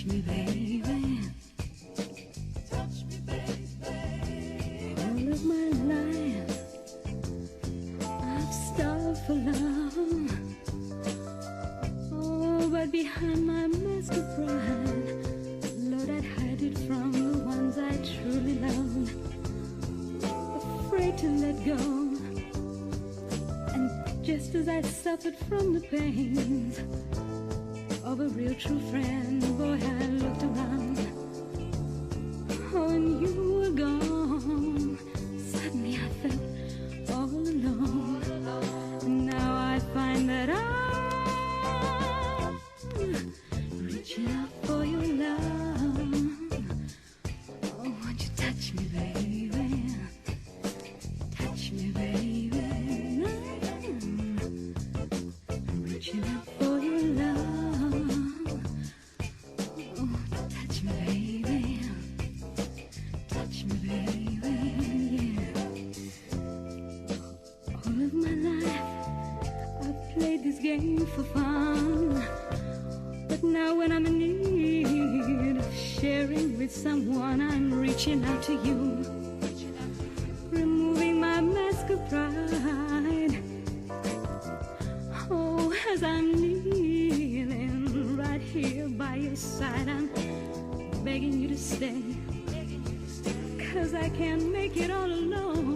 touch me, baby. Touch me, baby. All of my life I've starved for love. Oh, but behind my mask of pride, Lord, I'd hide it from the ones I truly love. Afraid to let go. And just as I suffered from the pains of a real true friend, boy, I looked around. Oh, and you were gone. Suddenly I felt all alone. And now I find that I'm reaching out for your love. Oh, won't you touch me, baby? Touch me, baby. I'm reaching out for your love. Oh, touch me, baby. Touch me, baby. Yeah. All of my life I've played this game for fun. But now when I'm in need of sharing with someone, I'm reaching out to you, removing my mask of pride. Oh, as I'm kneeling right here by your side, I'm begging you to stay, 'cause I can't make it all alone.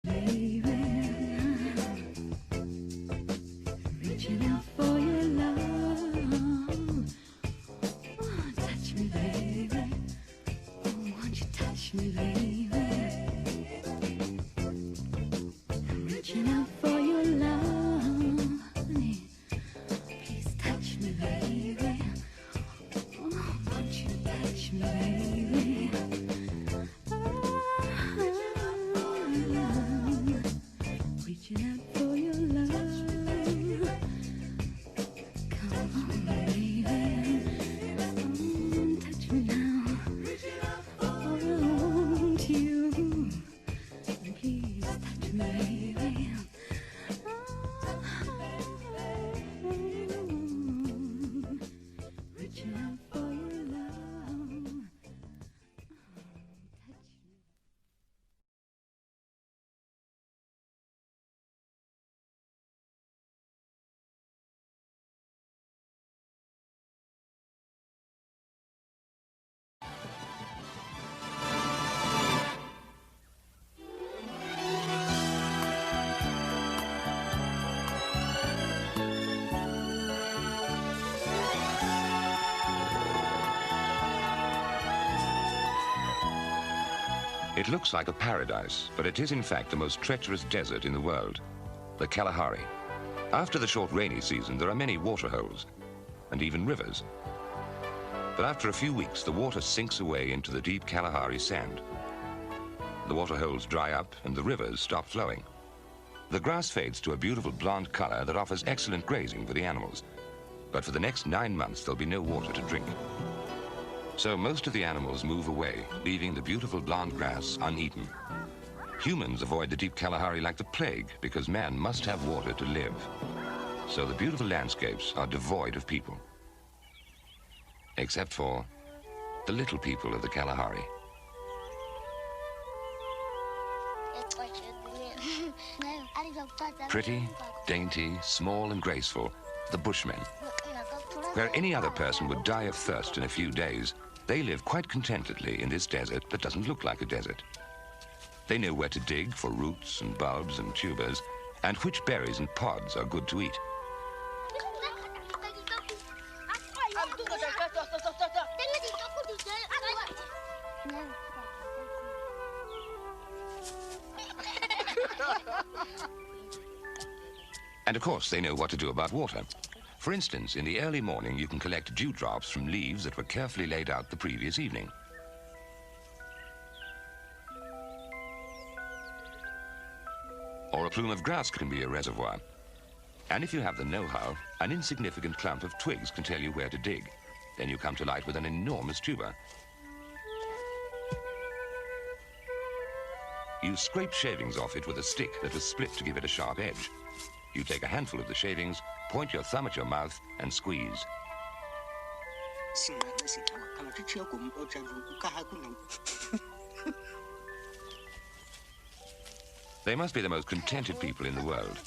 Baby, reaching out for your love. Oh, touch me, baby. Oh, won't you touch me, baby? Reaching out for your love, honey. Please touch me, baby. Oh, won't you touch me, baby? Reaching out for your love. Come on, baby. Touch me now. Oh, won't you? Please touch me, baby. Reaching out for your love. Touch me. It looks like a paradise, but it is in fact the most treacherous desert in the world, the Kalahari. After the short rainy season, there are many water holes and even rivers. But after a few weeks, the water sinks away into the deep Kalahari sand. The water holes dry up and the rivers stop flowing. The grass fades to a beautiful blonde color that offers excellent grazing for the animals. But for the next 9 months, there'll be no water to drink. So most of the animals move away, leaving the beautiful blonde grass uneaten. Humans avoid the deep Kalahari like the plague because man must have water to live. So the beautiful landscapes are devoid of people. Except for the little people of the Kalahari. Pretty, dainty, small and graceful, the Bushmen. Where any other person would die of thirst in a few days, they live quite contentedly in this desert that doesn't look like a desert. They know where to dig for roots and bulbs and tubers, and which berries and pods are good to eat. And of course, they know what to do about water. For instance, in the early morning, you can collect dewdrops from leaves that were carefully laid out the previous evening. Or a plume of grass can be a reservoir. And if you have the know-how, an insignificant clump of twigs can tell you where to dig. Then you come to light with an enormous tuber. You scrape shavings off it with a stick that was split to give it a sharp edge. You take a handful of the shavings, point your thumb at your mouth, and squeeze. They must be the most contented people in the world.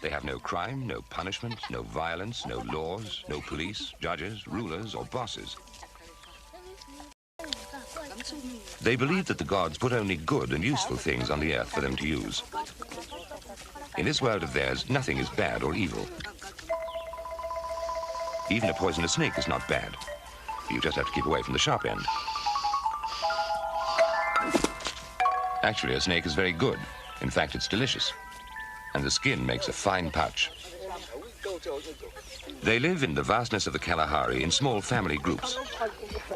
They have no crime, no punishment, no violence, no laws, no police, judges, rulers, or bosses. They believe that the gods put only good and useful things on the earth for them to use. In this world of theirs, nothing is bad or evil. Even a poisonous snake is not bad. You just have to keep away from the sharp end. Actually, a snake is very good. In fact, it's delicious. And the skin makes a fine pouch. They live in the vastness of the Kalahari in small family groups.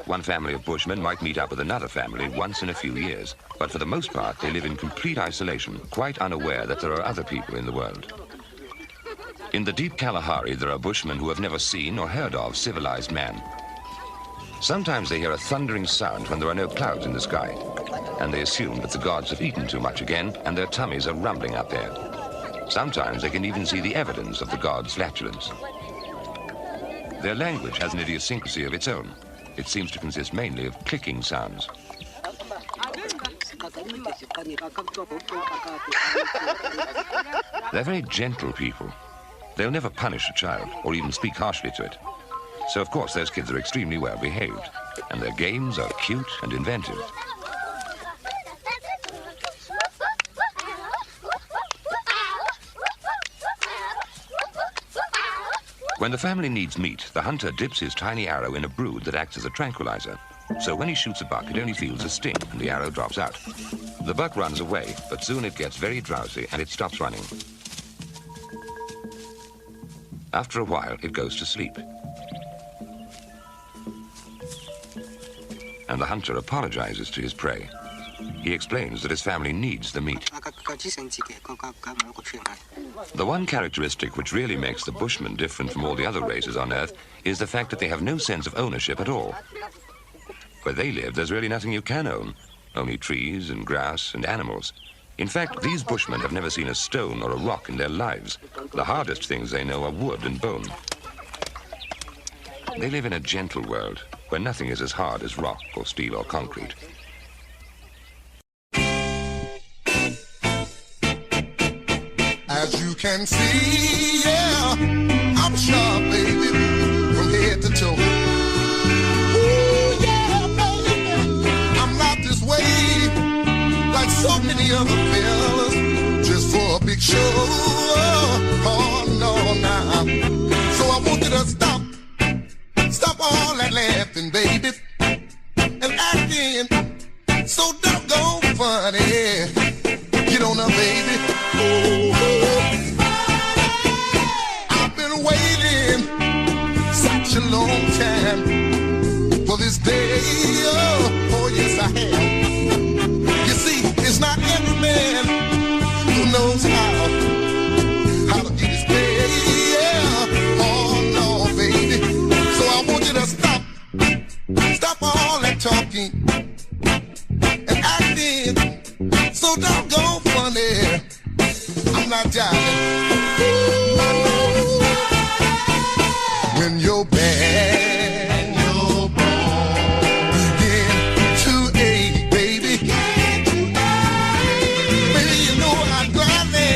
One family of Bushmen might meet up with another family once in a few years, but for the most part, they live in complete isolation, quite unaware that there are other people in the world. In the deep Kalahari, there are Bushmen who have never seen or heard of civilized man. Sometimes they hear a thundering sound when there are no clouds in the sky, and they assume that the gods have eaten too much again and their tummies are rumbling up there. Sometimes they can even see the evidence of the gods' flatulence. Their language has an idiosyncrasy of its own. It seems to consist mainly of clicking sounds. They're very gentle people. They'll never punish a child or even speak harshly to it. So, of course, those kids are extremely well behaved, and their games are cute and inventive. When the family needs meat, the hunter dips his tiny arrow in a brood that acts as a tranquilizer. So when he shoots a buck, it only feels a sting and the arrow drops out. The buck runs away, but soon it gets very drowsy and it stops running. After a while, it goes to sleep. And the hunter apologizes to his prey. He explains that his family needs the meat. The one characteristic which really makes the Bushmen different from all the other races on Earth is the fact that they have no sense of ownership at all. Where they live, there's really nothing you can own, only trees and grass and animals. In fact, these Bushmen have never seen a stone or a rock in their lives. The hardest things they know are wood and bone. They live in a gentle world, where nothing is as hard as rock or steel or concrete. As you can see, yeah, I'm sharp, baby, from head to toe. Ooh, yeah, baby, I'm not this way, like so many other fellas, just for a big show. Oh, no, nah. So I want you to stop all that laughing, baby, and acting so doggone funny. Get on up, baby. I've been waiting such a long time for this day. Oh, yes, I have. You see, it's not every man who knows how to get his pay. Yeah. Oh, no, baby. So I want you to stop all that talking and acting so doggone funny. I'm not jiving. When you're bad and you're born into a baby, baby, you know I'd gladly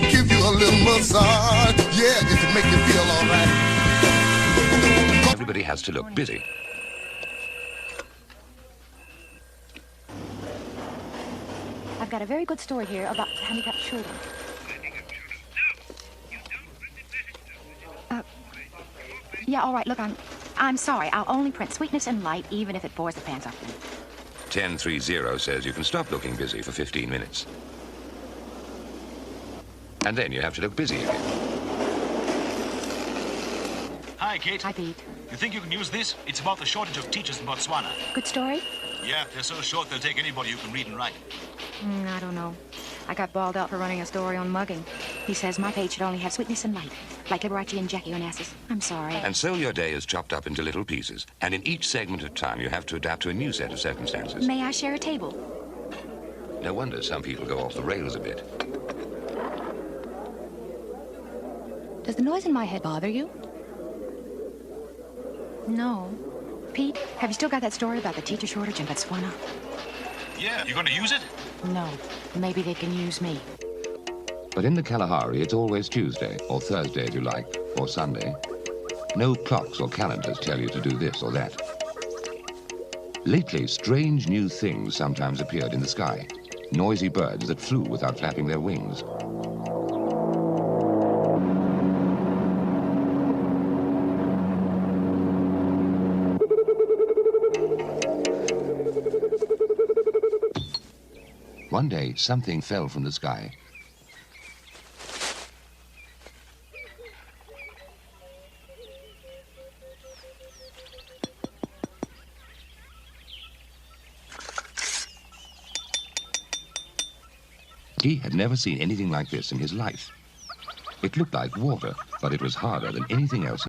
give you a little massage. Yeah, if it make you feel all right. Everybody has to look busy. I've got a very good story here about handicapped children. Yeah, all right, look, I'm sorry. I'll only print sweetness and light, even if it bores the pants off me. 1030 says you can stop looking busy for 15 minutes. And then you have to look busy again. Hi, Kate. Hi, Pete. You think you can use this? It's about the shortage of teachers in Botswana. Good story? Yeah, they're so short they'll take anybody who can read and write. I don't know. I got bawled out for running a story on mugging. He says my page should only have sweetness and light. like Liberace and Jackie Onassis. I'm sorry. And so your day is chopped up into little pieces, and in each segment of time you have to adapt to a new set of circumstances. May I share a table? No wonder some people go off the rails a bit. Does the noise in my head bother you? No. Pete, have you still got that story about the teacher shortage in Botswana? Yeah, you going to use it? No. Maybe they can use me. But in the Kalahari, it's always Tuesday, or Thursday if you like, or Sunday. No clocks or calendars tell you to do this or that. Lately, strange new things sometimes appeared in the sky. Noisy birds that flew without flapping their wings. One day, something fell from the sky. He had never seen anything like this in his life. It looked like water, but it was harder than anything else